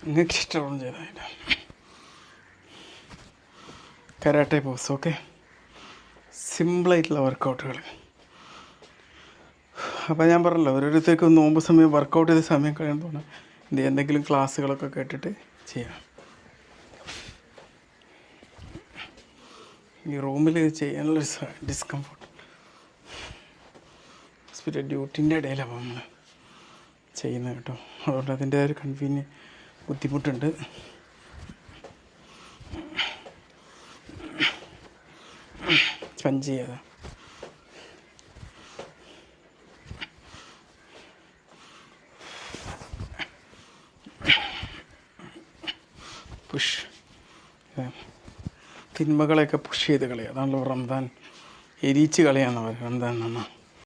നിങ്ങൾക്ക് ഇഷ്ടമുള്ള ചെയ്താൽ കരാട്ടെ പോസ്. ഓക്കെ, സിമ്പിളായിട്ടുള്ള വർക്കൗട്ടുകൾ. അപ്പോൾ ഞാൻ പറഞ്ഞല്ലോ, ഓരോരുത്തർക്കും നോമ്പ് സമയം വർക്കൗട്ട് ചെയ്ത സമയം കഴിയുമ്പോൾ എന്തെങ്കിലും ക്ലാസ്സുകളൊക്കെ കേട്ടിട്ട് ചെയ്യാം. ഈ റൂമിൽ ചെയ്യാനുള്ളൊരു ഡിസ്കംഫർട്ട് ഹോസ്പിറ്റൽ ഡ്യൂട്ടിൻ്റെ ഇടയിലാണ് നമ്മൾ ചെയ്യുന്നത് കേട്ടോ. അതുകൊണ്ട് അതിൻ്റെ ഒരു ബുദ്ധിമുട്ടുണ്ട്. സ്പഞ്ച് ചെയ്യാതെ പുഷ്, തിന്മകളെയൊക്കെ പുഷ് ചെയ്ത് കളയുക. അതാണല്ലോ റംദാൻ, എരിച്ച് കളയാന്ന് പറയും റംദാൻ നമ്മ.